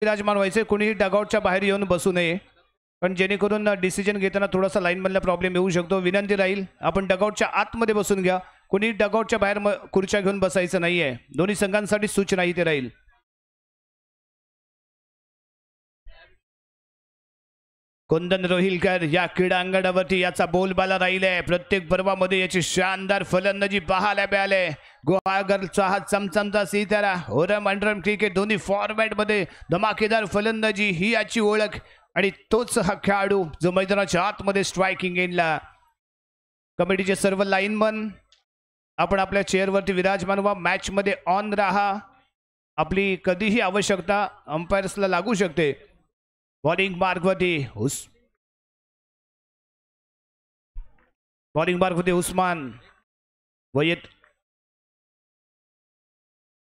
विराजमान व्हायचे, कोणीही डगआउटच्या बाहेर येऊन बसू नये, पण जेणेकरून डिसिजन घेताना थोडासा लाईन मधला प्रॉब्लेम येऊ शकतो. विनंती राहील आपण डगआउटच्या आतमध्ये बसून घ्या, कोणी डगआउटच्या बाहेर खुर्च्या घेऊन बसायचं नाहीये. दोन्ही संघांसाठी सूचना इथे राहील. कुंदन रोहिलकर या क्रीडांगणावरती याचा बोलबाला राहिलाय. प्रत्येक पर्वामध्ये याची शानदार फलंदाजी पाहायला मिळाले. गुहागरचा हा चमचमचा सितारा, ओरम अंडरम क्रिकेट दोन्ही फॉर्मॅट मध्ये धमाकेदार फलंदाजी ही याची ओळख, आणि तोच हा खेळाडू जो मैदानाच्या आतमध्ये स्ट्रायकिंग एंडला. कमिटीचे सर्व लाईनमन आपण आपल्या चेअरवरती विराजमान व्हा. मॅच मध्ये ऑन राहा. आपली कधीही आवश्यकता अंपायर्सला लागू शकते. बॉलिंग मार्कवरती उस्मान.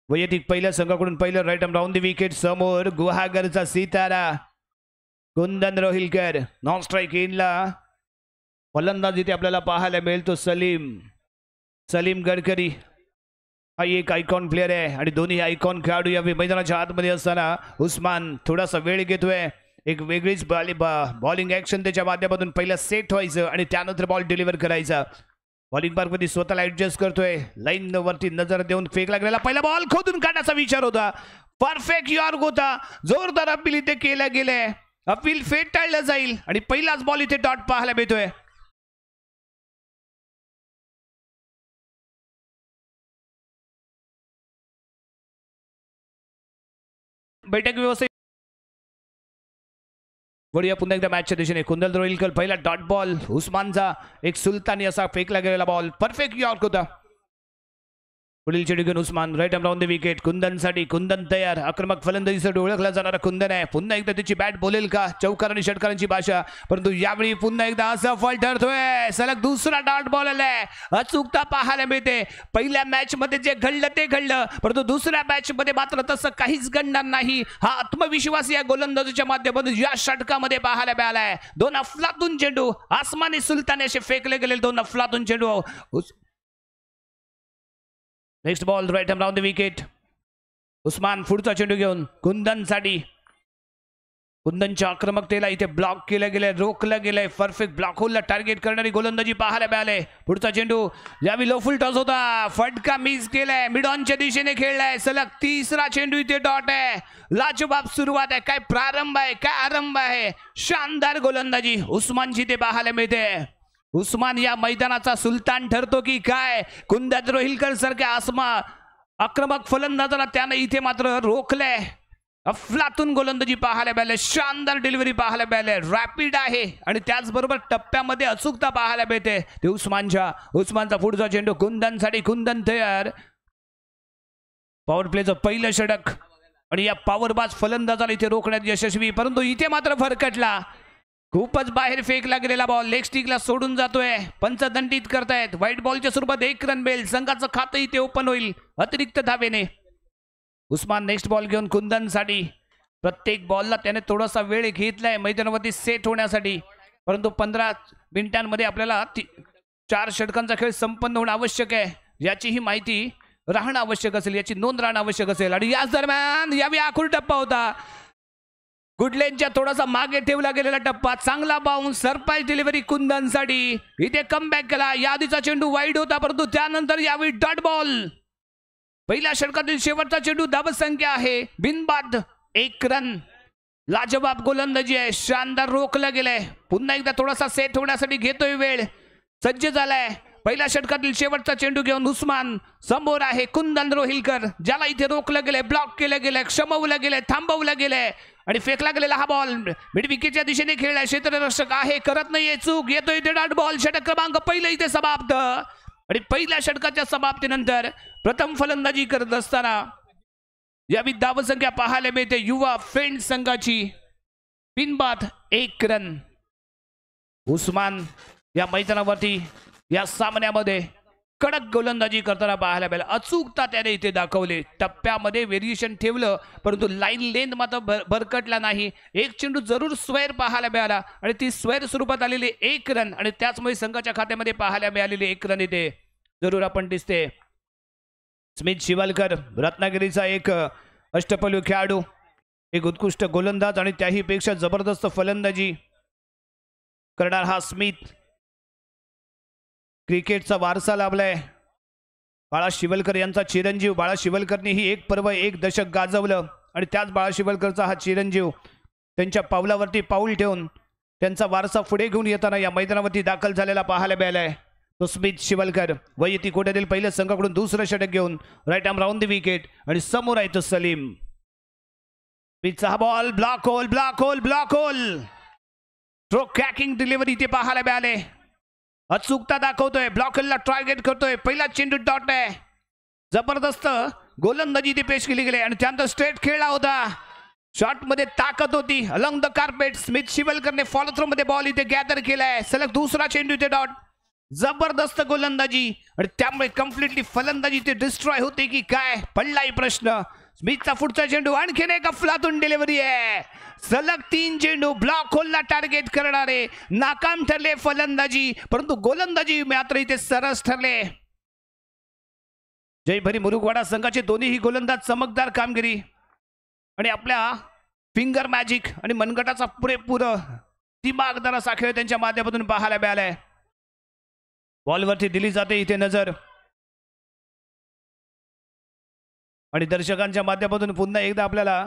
वैयक्तिक पहिल्या संघाकडून पहिलं right arm round the wicket. समोर गुहागरचा सितारा कुंदन रोहिलकर. नॉन स्ट्राईक इनला फलंदाज इथे आपल्याला पाहायला मिळतो सलीम गडकरी. हा एक आयकॉन प्लेअर आहे, आणि दोन्ही आयकॉन खेळाडू या मैदानाच्या आतमध्ये असताना उस्मान थोडासा वेळ घेतोय. एक वेगळीच बॉलिंग ऍक्शन त्याच्या माध्यमातून पहिला सेट व्हायचं आणि त्यानंतर बॉल डिलिव्हर करायचा. बॉलिंग मार्कमध्ये स्वतःला ऍडजस्ट करतोय. लाईन वरती नजर देऊन फेकला गेलेला पहिला बॉल खोदून काढण्याचा विचार होता. परफेक्ट यॉर्क होता. जोरदार अपील इथे केलं गेलंय. अपील फेटाळलं जाईल आणि पहिलाच बॉल इथे डॉट पाहायला मिळतोय. बैठक व्यवस्थित वळूया पुन्हा एकदा मॅचच्या दिशेने. कुंदन रोहिलकर पहिला डॉट बॉल. उस्मानचा एक सुलतानी असा फेकला गेलेला बॉल परफेक्ट यॉर्क होता. पुढील चेंडू घेऊन Usman right arm round the wicket. कुंदनसाठी कुंदन तयार. आक्रमक फलंदाजीसाठी ओळखला जाणारा कुंदन आहे. पुन्हा एकदा त्याची बॅट बोलेल का? चौकार आणि षटकारांची भाषा, परंतु यावेळी पुन्हा एकदा असफल ठरतोय. सलग दुसरा डॉट बॉल आलाय. अचूकता पाहायला मिळते. पहिल्या मॅच मध्ये जे घडलं ते घडलं, परंतु दुसऱ्या मॅच मध्ये मात्र तसं काहीच घडणार नाही. हा आत्मविश्वास या गोलंदाजीच्या माध्यमातून या षटकामध्ये पाहायला मिळालाय. दोन अफलातून चेंडू, आसमानी सुलतान असे फेकले गेले दोन अफलातून चेंडू. Next ball right arm round the wicket. Usman पुढचा चेंडू घेऊन कुंदनसाठी. कुंदनच्या आक्रमकतेला इथे ब्लॉक केलं गेलंय, रोखलं गेलंय. परफेक्ट ब्लॉक होलला टार्गेट करणारी गोलंदाजी पाहायला मिळाले. पुढचा चेंडू यावेळी लो फुल टॉस होता. फटका मिस केलाय. मिड ऑनच्या दिशेने खेळलाय. सलग तिसरा चेंडू इथे डॉट आहे. लाजवाब सुरुवात आहे. काय प्रारंभ आहे, काय आरंभ आहे. शानदार गोलंदाजी उस्मानची ते पाहायला मिळते. उस्मान या मैदानाचा सुलतान ठरतो की काय? कुंदन रोहिलकर सारख्या आक्रमक फलंदाजाला त्याने इथे मात्र रोखलंय. अफलातून गोलंदाजी पाहायला मिळाले. शानदार डिलिव्हरी पाहायला मिळाले. रॅपिड आहे आणि त्याचबरोबर टप्प्यामध्ये अचूकता पाहायला मिळते. ते उस्मानचा पुढचा चेंडू कुंदनसाठी. कुंदन तयार. पॉवर प्लेचं पहिलं षटक आणि या पॉवरबाज फलंदाजाला इथे रोखण्यात यशस्वी, परंतु इथे मात्र भरकटला. खूपच बाहेर फेकला गेलेला बॉल लेग स्टिकला सोडून जातोय. पंच दंडित करतायत. व्हाईट बॉलच्या स्वरूपात 1 रन मिळेल. संघाचं खातं इथे ओपन होईल अतिरिक्त धावेने. उस्मान नेक्स्ट बॉल घेऊन कुंदनसाठी. प्रत्येक बॉलला त्याने थोडासा वेळ घेतलाय मैदानावरती सेट होण्यासाठी, परंतु 15 मिनिटांमध्ये आपल्याला 4 षटकांचा खेळ संपन्न होणं आवश्यक आहे याची ही माहिती राहणं आवश्यक असेल, याची नोंद राहणं आवश्यक असेल. आणि याच दरम्यान यावेळी आखूड टप्पा होता. गुडलेनच्या थोडासा मागे ठेवला गेलेला टप्पा. चांगला बाउन्स. Surprise delivery कुंदनसाठी. इथे कमबॅक केला. यादीचा चेंडू वाईड होता, परंतु त्यानंतर यावेळी डॉट बॉल. पहिल्या षटकातील शेवटचा चेंडू. धावसंख्या आहे बिनबाद 1 रन. लाजवाब गोलंदाजी आहे. शानदार रोखलं गेलंय. पुन्हा एकदा थोडासा सेट होण्यासाठी घेतोय वेळ. सज्ज झालाय. पहिल्या षटकातील शेवटचा चेंडू घेऊन उस्मान. समोर आहे कुंदन रोहिलकर, ज्याला इथे रोखलं गेलंय, ब्लॉक केलं गेलंय, क्षमवलं गेलंय, थांबवलं गेलंय आणि फेकला गेलेला हा बॉल मिड विकेटच्या दिशेने खेळलाय. क्षेत्ररक्षक आहे, करत नाहीये चूक. येतोय इथे डॉट बॉल. षटक क्रमांक पहिलं इथे समाप्त. आणि पहिल्या षटकाच्या समाप्तीनंतर प्रथम फलंदाजी करत असताना यावी धावसंख्या पाहायला मिळते युवा फेंड संघाची. बिनबाद 1 रन. उस्मान या मैदानावरती या सामन्यामध्ये कडक गोलंदाजी करताना पाहायला मिळाला. अचूकता त्याने इथे दाखवले. टप्प्यामध्ये व्हेरिएशन ठेवलं, परंतु लाईन लेंथ मात्र भरकटला नाही. एक चेंडू जरूर स्क्वेअर पाहायला मिळाला आणि ती स्क्वेअर स्वरूपात आलेली 1 रन आणि त्याचमुळे संघाच्या खात्यामध्ये पाहायला मिळालेली 1 रन इथे जरूर आपण दिसते. स्मित शिवालकर रत्नागिरीचा एक अष्टपैलू खेळाडू, एक उत्कृष्ट गोलंदाज आणि त्याही पेक्षा जबरदस्त फलंदाजी करणार हा स्मिथ. क्रिकेटचा वारसा लाभलाय. बाळा शिवलकर यांचा चिरंजीव बाळा शिवलकरनीही एक पर्व एक दशक गाजवलं आणि त्याच बाळा शिवलकरचा हा चिरंजीव त्यांच्या पावलावरती पाऊल ठेवून त्यांचा वारसा पुढे घेऊन येताना या मैदानावरती दाखल झालेला पाहायला मिळालाय. तो स्मिथ शिवलकर वैयक्तिक कोट्यातील पहिल्या संघाकडून दुसरं षटक घेऊन right arm round the wicket आणि समोर आहे तो सलीम. स्मिथचा हा ball block hole block hole block hole. Throw cracking delivery इथे पाहायला मिळाले. अचूकता दाखवतोय. ब्लॉक होलला टार्गेट करतोय. पहिला चेंडू डॉट आहे. जबरदस्त गोलंदाजी इथे पेश केली गेली आणि त्यानंतर स्ट्रेट खेळला होता. शॉट मध्ये ताकद होती. अलॉंग द कार्पेट स्मिथ शिवलकरने फॉलो थ्रो मध्ये बॉल इथे गॅदर केलाय. सलग दुसरा चेंडू इथे डॉट. जबरदस्त गोलंदाजी आणि त्यामुळे कम्प्लिटली फलंदाजी इथे डिस्ट्रॉय होते की काय पडलाही प्रश्न. स्मिथचा पुढचा चेंडू आणखीन एक अफलातून डिलिव्हरी आहे. सलग 3 चेंडू ब्लॉक होलला टार्गेट करणारे नाकाम ठरले फलंदाजी, परंतु गोलंदाजी मात्र इथे सरस ठरले. जयभरी मुरुगवाडा संघाचे दोन्ही गोलंदाज चमकदार कामगिरी आणि आपल्या फिंगर मॅजिक आणि मनगटाचा पुरेपूर दिमागदार असा खेळ त्यांच्या माध्यमातून पाहायला मिळालाय. बॉलवरती दिली जाते इथे नजर आणि दर्शकांच्या माध्यमातून पुन्हा एकदा आपल्याला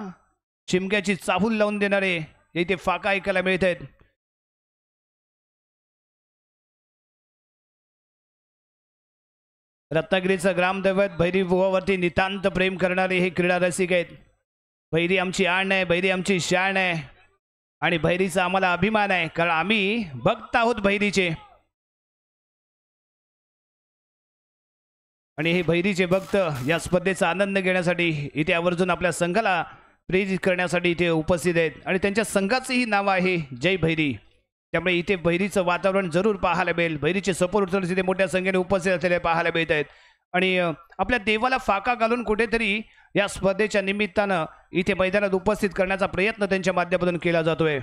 चिमक्याची चाहूल लावून देणारे इथे फाका ऐकायला मिळत आहेत. रत्नागिरीचं ग्रामदैवत भैरी बुवावरती नितांत प्रेम करणारे हे क्रीडा रसिक आहेत. भैरी आमची आण आहे. भैरी आमची शान आहे आणि भैरीचा आम्हाला अभिमान आहे कारण आम्ही भक्त आहोत भैरीचे. आणि हे भैरीचे भक्त या स्पर्धेचा आनंद घेण्यासाठी इथे आवर्जून आपल्या संघाला प्रेरित करण्यासाठी इथे उपस्थित आहेत आणि त्यांच्या संघाचंही नाव आहे जय भैरी. त्यामुळे इथे भैरीचं वातावरण जरूर पाहायला मिळेल. भैरीचे सपोर्टर्स इथे मोठ्या संख्येने उपस्थित असलेले पाहायला मिळत आहेत आणि आपल्या देवाला फाका घालून कुठेतरी या स्पर्धेच्या निमित्तानं इथे मैदानात उपस्थित करण्याचा प्रयत्न त्यांच्या माध्यमातून केला जातोय.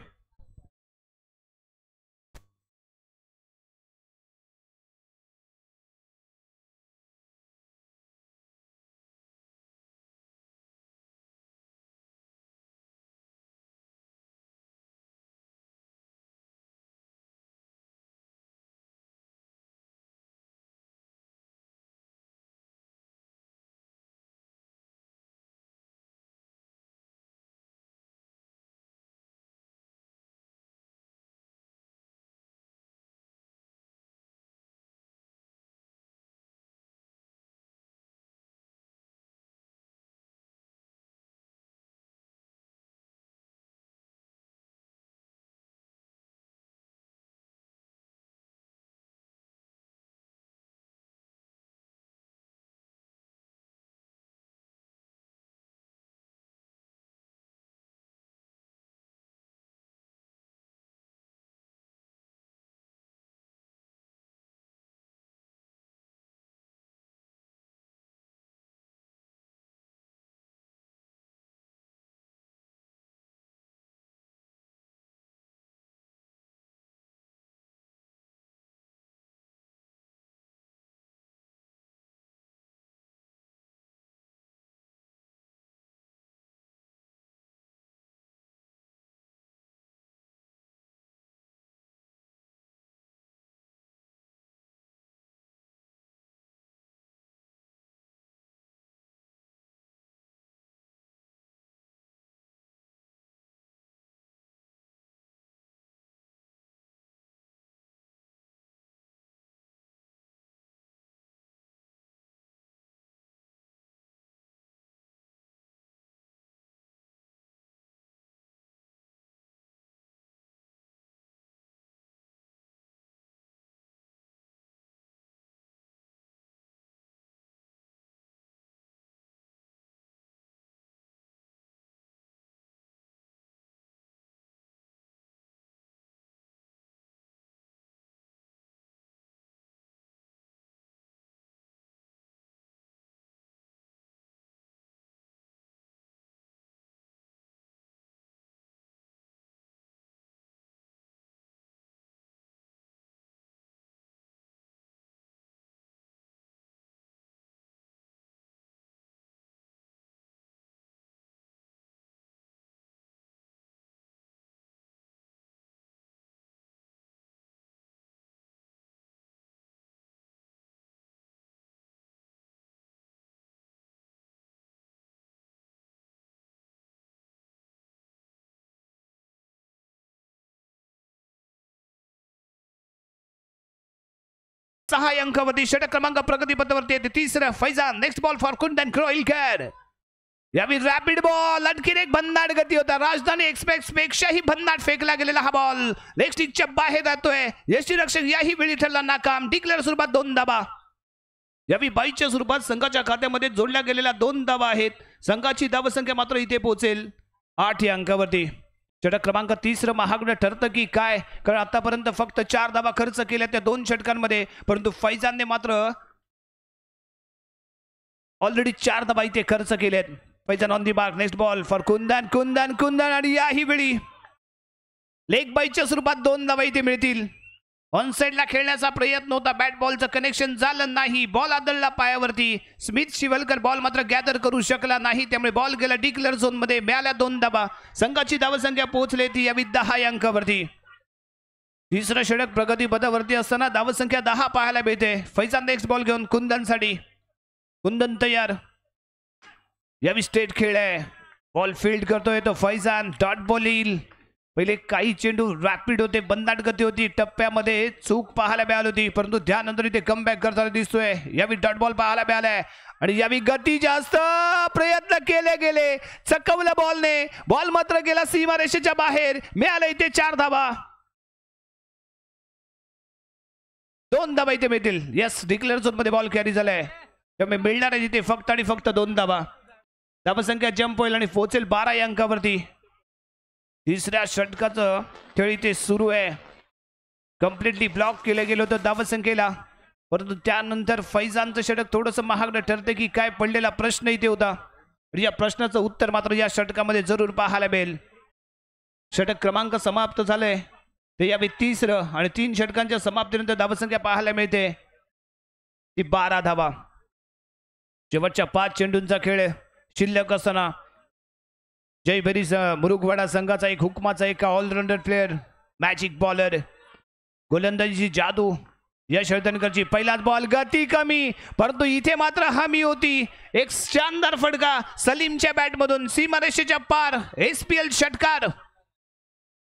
6 अंकावरती षटक क्रमांक प्रगतीपथावरती येते तिसरं फैजान. नेक्स्ट बॉल फॉर कुंदन क्रोईलकर. यावी रॅपिड बॉल, आणखीन एक भन्नाट गती होता. राजधानी एक्सप्रेस पेक्षाही भन्नाट फेकला गेलेला हा बॉल लेग स्टिकच्या बाहेर जातोय. यष्टीरक्षक याही वेळी ठरला नाकाम. डिक्लेअर स्वरूपात 2 धावा. यावी बाईच्या स्वरूपात संघाच्या खात्यामध्ये जोडल्या गेलेल्या 2 धावा आहेत. संघाची धावसंख्या मात्र इथे पोहोचेल 8 या अंकावरती. षटक क्रमांक 3 महागडं ठरतं की काय, कारण आतापर्यंत फक्त 4 धावा खर्च केल्या त्या 2 षटकांमध्ये, परंतु फैजानने मात्र ऑलरेडी 4 धावा इथे खर्च केल्यात. Faizan on the mark. Next ball for Kundan Kundan Kundan आणि याही वेळी लेग बाईच्या स्वरूपात 2 धावा इथे मिळतील. ऑन साइडला खेळण्याचा प्रयत्न होता, बॅट बॉलचं कनेक्शन झालं नाही. बॉल आदळला पायावरती. स्मिथ शिवलकर बॉल मात्र गॅदर करू शकला नाही, त्यामुळे बॉल गेला डिक्लेअर झोन मध्ये. मिळाल्या 2 धावा. संघाची धावसंख्या पोहोचली ती यावी 10 या अंकावरती. तिसरं षटक प्रगतीपथावरती असताना धावसंख्या 10 पाहायला मिळते. फैजान नेक्स्ट बॉल घेऊन कुंदनसाठी. कुंदन तयार. यावी स्ट्रेट खेळ आहे. बॉल फील्ड करतोय तो फैजान. डॉट बॉल येईल. पहिले काही चेंडू रॅपिड होते, बंदाट गती होती, टप्प्यामध्ये चूक पाहायला मिळाली होती, परंतु त्यानंतर इथे कमबॅक करताना दिसतोय. यावी डॉट बॉल पाहायला मिळालाय आणि यावी गती जास्त, प्रयत्न केले गेले, चकवलं बॉलने. बॉल मात्र गेला सीमारेषेच्या बाहेर. मिळालं इथे 4 धावा. 2 धावा इथे मिळतील. यस, डिक्लेअर झोन मध्ये बॉल कॅरी झालाय, त्यामुळे मिळणार आहे इथे फक्त आणि फक्त 2 धावा. धावसंख्या जंप होईल आणि पोहोचेल 12 या अंकावरती. तिसऱ्या षटकाचं खेळ इथे सुरू आहे. कम्प्लिटली ब्लॉक केलं गेलं होतं धावसंख्येला, परंतु त्यानंतर फैजानचं षटक थोडंसं महागडं ठरते की काय, पडलेला प्रश्न इथे होता. या प्रश्नाचं उत्तर मात्र या षटकामध्ये जरूर पाहायला मिळेल. षटक क्रमांक समाप्त झालंय ते यावे 3 आणि 3 षटकांच्या समाप्तीनंतर धावसंख्या पाहायला मिळते ती 12 धावा. शेवटच्या 5 चेंडूंचा खेळ शिल्लक असताना जयभरी मुरुगवाडा संघाचा एक हुकमाचा एक ऑलराऊंडर प्लेयर, मॅजिक बॉलर, गोलंदाजीची जादू यश हळदणकरची. पहिलाच बॉल गती कमी, परंतु इथे मात्र हमी होती. एक शानदार फटका सलीमच्या बॅटमधून सीमारेषेच्या पार. SPL षटकार.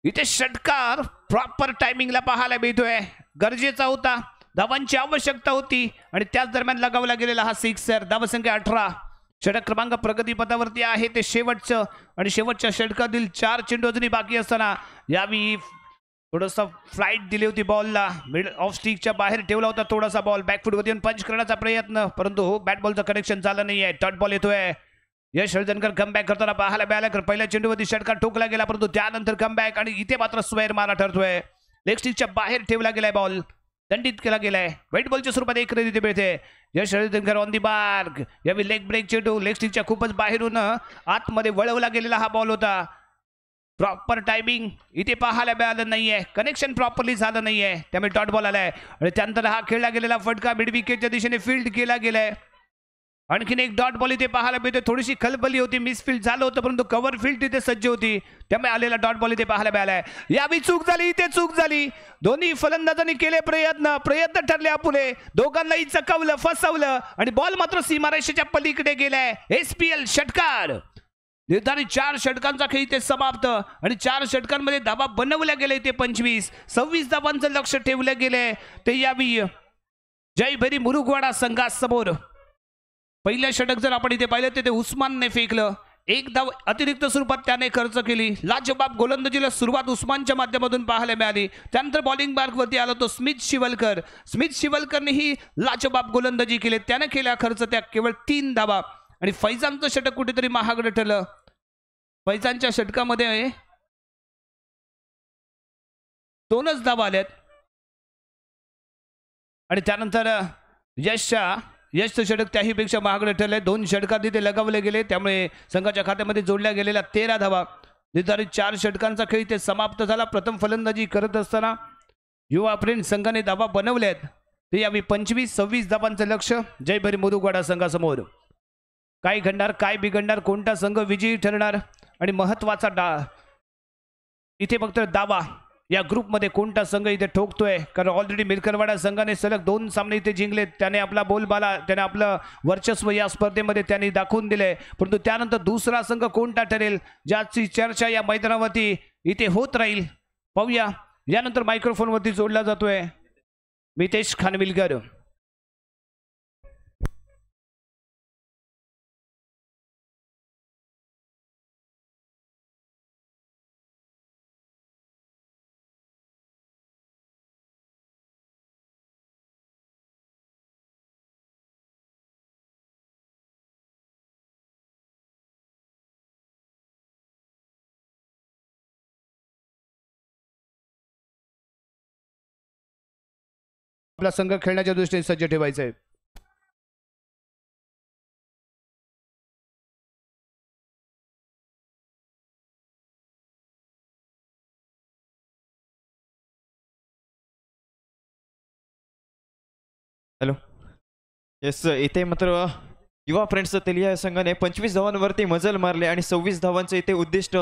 इथे षटकार प्रॉपर टायमिंगला पाहायला मिळतोय. गरजेचा होता, धावांची आवश्यकता होती आणि त्याच दरम्यान लगावला गेलेला हा 6. धावसंख्या 18. षटक क्रमांक प्रगतीपथावरती आहे ते शेवटचं आणि शेवटच्या षटकातील 4 चेंडू अजूनही बाकी असताना यावी थोडंसं फ्लाईट दिली होती बॉलला. मिड ऑफ स्टिकच्या बाहेर ठेवला होता थोडासा बॉल. बॅकफुट वरून पंच करण्याचा प्रयत्न, परंतु बॅट बॉलचं कनेक्शन झालं नाहीये. डॉट बॉल येतोय. यश हळदणकर कमबॅक करताना पाहायला मिळाला. पहिल्या चेंडूवरती षटकार ठोकला गेला, परंतु त्यानंतर कमबॅक आणि इथे मात्र स्क्वेअर मारा ठरतोय. लेग स्टिकच्या बाहेर ठेवला गेलाय बॉल, दंडित केला गेलाय. व्हाईट बॉलच्या स्वरूपात 1 रन इथे मिळते. यश हळदणकर ऑन दी मार्क. यावी लेग ब्रेक चेंडू लेग स्टिकच्या खूपच बाहेरून आतमध्ये वळवला गेलेला हा बॉल होता. प्रॉपर टायमिंग इथे पाहायला मिळालं नाहीये, कनेक्शन प्रॉपरली झालं नाहीये, त्यामुळे डॉट बॉल आलाय. आणि त्यानंतर हा खेळला गेलेला फटका मिड विकेटच्या दिशेने फील्ड केला गेलाय. आणखीन एक डॉट बॉल इथे पाहायला मिळते. थोडीशी खलबली होती, मिसफील्ड झालं होतं, परंतु कव्हर फील्ड तिथे सज्ज होती, त्यामुळे आलेला डॉट बॉल इथे पाहायला मिळालाय. यावी चूक झाली, इथे चूक झाली. दोन्ही फलंदाजांनी केले प्रयत्न ठरले अपुरे. दोघांनाही चकवलं, फसवलं आणि बॉल मात्र सीमारेषेच्या पलीकडे गेलाय. SPL षटकार. निर्धारित 4 षटकांचा खेळ इथे समाप्त आणि 4 षटकांमध्ये धावा बनवल्या गेले ते 25. 26 धावांचं लक्ष ठेवलं गेलंय ते यावी जयभरी मुरुगवाडा संघासमोर. पहिलं षटक जर आपण इथे पाहिलं तर ते उस्मानने फेकलं. 1 धाव अतिरिक्त स्वरूपात त्याने खर्च केली. लाजवाब गोलंदाजीला सुरुवात उस्मानच्या माध्यमातून पाहायला मिळाली. त्यानंतर बॉलिंग मार्कवरती आला तो स्मिथ शिवलकर. स्मिथ शिवलकरनेही लाजवाब गोलंदाजी केली. त्याने केला खर्च त्या केवळ 3 धावा. आणि फैजानचं षटक कुठेतरी महागडं ठरलं. फैजानच्या षटकामध्ये 2च धावा आल्यात आणि त्यानंतर यशचं षटक त्याहीपेक्षा महागडं ठरलंय. 2 षटकात तिथे लगावले गेले, त्यामुळे संघाच्या खात्यामध्ये जोडल्या गेलेल्या 13 धावा. निर्धारित 4 षटकांचा खेळ इथे समाप्त झाला. प्रथम फलंदाजी करत असताना युवा प्रिन्स संघाने धावा बनवल्यात ते यावी 25-26 धावांचं लक्ष जयभरी मुरुगवाडा संघासमोर. काय घडणार, काय बिघडणार, कोणता संघ विजयी ठरणार आणि महत्वाचा इथे फक्त दावा या ग्रुपमध्ये कोणता संघ इथे ठोकतोय, कारण ऑलरेडी मिरकरवाडा संघाने सलग 2 सामने इथे जिंकले. त्याने आपला बोलबाला, त्याने आपलं वर्चस्व या स्पर्धेमध्ये त्यांनी दाखवून दिले. परंतु त्यानंतर दुसरा संघ कोणता ठरेल ज्याची चर्चा या मैदानावरती इथे होत राहील. पाहूया. यानंतर मायक्रोफोनवरती जोडला जातोय मितेश खानविलकर. आपला संघ खेळण्याच्या दृष्टीने सज्ज ठेवायचा आहे. हॅलो. येस, इथे मात्र युवा फ्रेंड्स तेलिया संघाने 25 धावांवरती मजल मारले आणि 26 धावांचं इथे उद्दिष्ट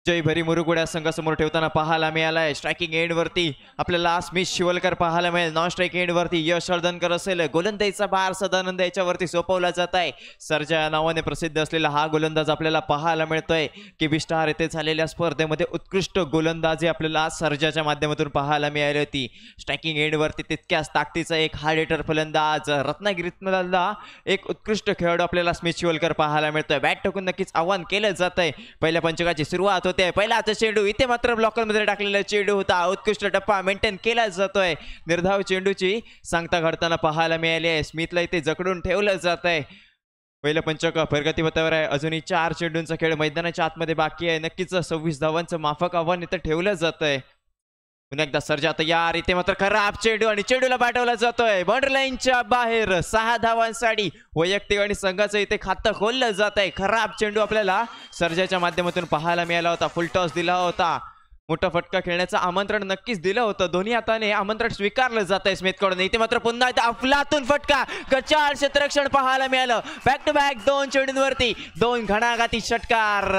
जय भरी मुरुगुड्या संघासमोर ठेवताना पाहायला मिळालाय. स्ट्रायकिंग एंड वरती आपल्याला स्मिथ शिवलकर पाहायला मिळेल. नॉन स्ट्राईक एंड वरती यश हळदणकर असेल. गोलंदाजीचा भार सदानंद याच्यावरती सोपवला जात आहे. सर्जा या नावाने प्रसिद्ध असलेला हा गोलंदाज आपल्याला पाहायला मिळतोय. की स्टार येथे झालेल्या स्पर्धेमध्ये उत्कृष्ट गोलंदाजी आपल्याला सर्जाच्या माध्यमातून पाहायला मिळाली होती. स्ट्रायकिंग एंड वरती तितक्याच ताकदीचा एक हार्ड हिटर फलंदाज रत्नागिरीतला एक उत्कृष्ट खेळाडू आपल्याला स्मिथ शिवलकर पाहायला मिळतोय. बॅट टाकून नक्कीच आव्हान केलं जात आहे. पहिल्या पंचकाची सुरुवात होते. पहिला चेंडू इथे मात्र ब्लॉकर मध्ये टाकलेला चेंडू होता. उत्कृष्ट टप्पा मेंटेन केला जातोय. निर्धाव चेंडूची सांगता घडताना पाहायला मिळाली आहे. स्मिथला इथे जकडून ठेवलं जात आहे. पहिलं पंचक प्रगतीपथावर आहे. अजूनही 4 चेंडूंचा खेळ मैदानाच्या आतमध्ये बाकी आहे. नक्कीच 26 धावांचं माफक आव्हान इथं ठेवलं जात आहे. पुन्हा एकदा सर्जा तयार. इथे मात्र खराब चेंडू आणि चेंडूला पाठवला जातोय बाउंड्री लाईनच्या बाहेर. 6 धावांसाठी वैयक्तिक आणि संघाचं इथे खातं खोललं जात आहे. खराब चेंडू आपल्याला सर्जाच्या माध्यमातून पाहायला मिळाला होता. फुल टॉस दिला होता. मोठा फटका खेळण्याचं आमंत्रण नक्कीच दिलं होतं. दोन्ही हाताने आमंत्रण स्वीकारलं जात आहे स्मिथकडून. इथे मात्र पुन्हा अफलातून फटका. गचाळ क्षेत्ररक्षण पाहायला मिळालं. बॅक टू बॅक 2 चेंडूंवरती 2 घणाघाती षटकार.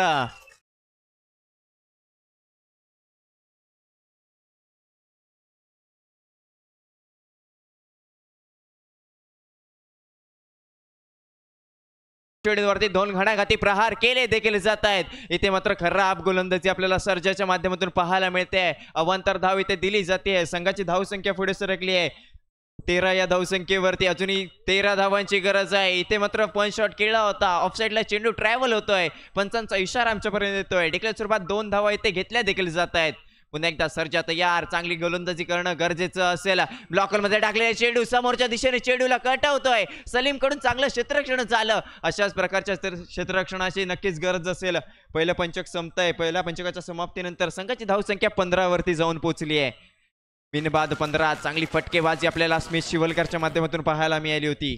चेंडूवरती 2 घणाघाती प्रहार केले देखील जात आहेत. इथे मात्र खराब गोलंदाजी आपल्याला सर्जाच्या माध्यमातून पाहायला मिळते. अवांतर धाव इथे दिली जाते. संघाची धावसंख्या पुढे सरकली आहे. 13 या धावसंख्येवरती अजूनही 13 धावांची गरज आहे. इथे मात्र पंच शॉट केला होता. ऑफसाईडला चेंडू ट्रॅव्हल होतोय. पंचांचा इशारा आमच्यापर्यंत येतोय. डिक्लेअर स्वरूपात 2 धावा इथे घेतल्या देखील जात आहेत. पुन्हा एकदा सर्जा तयार. चांगली गोलंदाजी करणं गरजेचं असेल. ब्लॉकर मध्ये टाकलेले चेंडू समोरच्या दिशेने चेंडूला कटवतोय. सलीम कडून चांगलं क्षेत्ररक्षण झालं. अशाच प्रकारच्या क्षेत्ररक्षणाची नक्कीच गरज असेल. पहिलं पंचक संपतंय. पहिल्या पंचकाच्या समाप्तीनंतर संघाची धावसंख्या 15 वरती जाऊन पोहोचली आहे. बिनबाद 15. चांगली फटकेबाजी आपल्याला स्मिथ शिवलकरच्या माध्यमातून पाहायला मिळाली होती.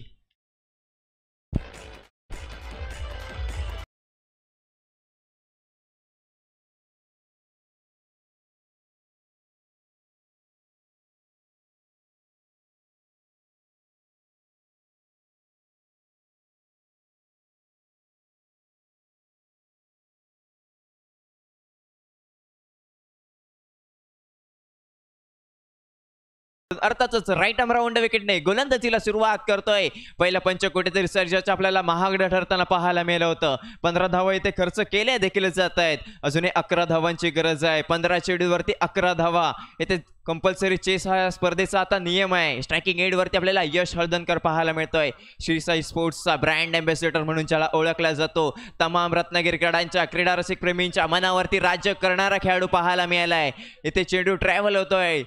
अर्थातच राईट आर्म राऊंड विकेटने गोलंदाजीला सुरुवात करतोय. पहिला पंच कुठेतरी सर्जाच्या आपल्याला महागड ठरताना पाहायला मिळालं होतं. 15 धावा इथे खर्च केल्या देखील जात आहेत. अजूनही 11 धावांची गरज आहे. 15 चेंडूवरती 11 धावा. इथे कंपल्सरी चेस हा स्पर्धेचा आता नियम आहे. स्ट्रायकिंग एंड वरती आपल्याला यश हळदणकर पाहायला मिळतोय. श्री साई स्पोर्ट्सचा ब्रँड अँबॅसेडर म्हणून ज्याला ओळखला जातो. तमाम रत्नागिरीकरांच्या क्रीडा रसिक प्रेमींच्या मनावरती राज्य करणारा खेळाडू पाहायला मिळालाय. इथे चेंडू ट्रॅव्हल होतोय.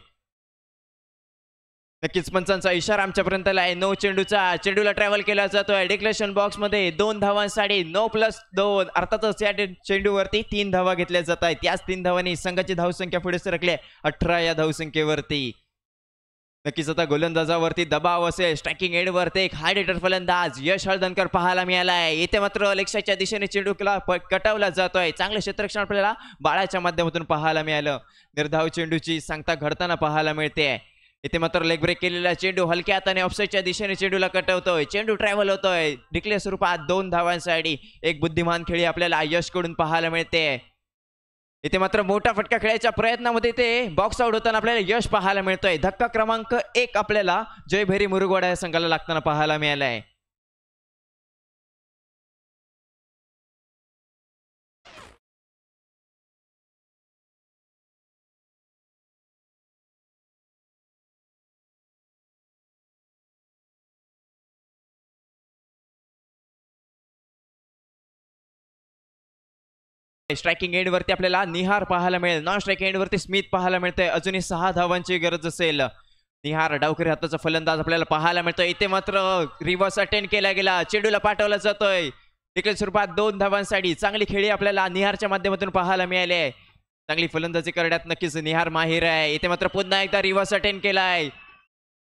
नक्कीच पंचांचा इशारा आमच्यापर्यंत आहे. 9 चेंडूला ट्रॅव्हल केला जातोय. डिक्लेरेशन बॉक्स मध्ये 2 धावांसाठी 9+2. अर्थातच या चेंडूवरती 3 धावा घेतल्या जात आहेत. त्याच 3 धावांनी संघाची धावसंख्या पुढे सरकली 18 या धावसंख्येवरती. नक्कीच आता गोलंदाजावरती दबाव असेल. स्ट्रायकिंग एंड वरती एक हार्ड हिटर फलंदाज यश हळदणकर पाहायला मिळालाय. इथे मात्र लेक्साच्या दिशेने चेंडूला कटवला जातोय. चांगलं क्षेत्ररक्षण आपल्याला बाळाच्या माध्यमातून पाहायला मिळालं. निर्धाव चेंडूची सांगता घडताना पाहायला मिळते. इथे मात्र लेग ब्रेक केलेला चेंडू हलक्या हाताने ऑफसाईडच्या दिशेने चेंडूला कटवतोय. चेंडू ट्रॅव्हल होतोय. डिक्लेअर स्वरूपात 2 धावांसाठी एक बुद्धिमान खेळी आपल्याला यशकडून पाहायला मिळते. इथे मात्र मोठा फटका खेळायच्या प्रयत्नामध्ये ते बॉक्स आउट होताना आपल्याला यश पाहायला मिळतोय. धक्का क्रमांक 1 आपल्याला जय भैरी मुरुगवाडा या संघाला लागताना पाहायला मिळालाय. स्ट्रायकिंग एंड वरती आपल्याला निहार पाहायला मिळेल, नॉन स्ट्रायकिंग एंड वरती स्मिथ पाहायला मिळतंय. अजूनही 6 धावांची गरज असेल. निहार डावकरी हाताचा फलंदाज आपल्याला पाहायला मिळतोय. इथे मात्र रिव्हर्स अटेंड केला गेला, चेंडूला पाठवला जातोय. देखील स्वरूपात 2 धावांसाठी चांगली खेळी आपल्याला निहारच्या माध्यमातून पाहायला मिळाली आहे. चांगली फलंदाजी करण्यात नक्कीच निहार माहिर आहे. इथे मात्र पुन्हा एकदा रिव्हर्स अटेंड केलाय,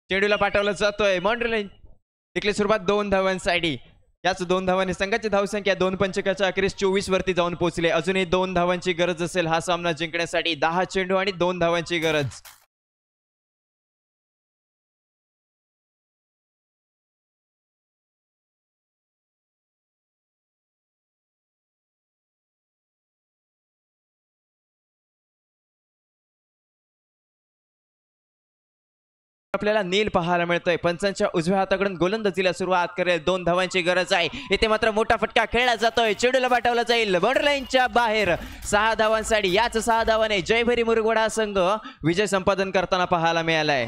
चेंडूला पाठवला जातोय. बाउंड्री लाईन देखील स्वरूपात 2 धावांसाठी. याच 2 धावांनी संघाची धावसंख्या 2 पंचकाच्या अखेरीस 24 वरती जाऊन पोहोचले. अजूनही 2 धावांची गरज असेल हा सामना जिंकण्यासाठी. 10 चेंडू आणि 2 धावांची गरज. आपल्याला नील पाहायला मिळतोय. पंचांच्या उजव्या हाताकडून गोलंदाजीला सुरुवात करेल. 2 धावांची गरज आहे. इथे मात्र मोठा फटका खेळला जातोय, चेंडूला पाठवला जाईल बाउंड्री लाईनच्या बाहेर. 6 धावांसाठी. याच 6 धावाने जयभरी मुरगुडा संघ विजय संपादन करताना पाहायला मिळालाय.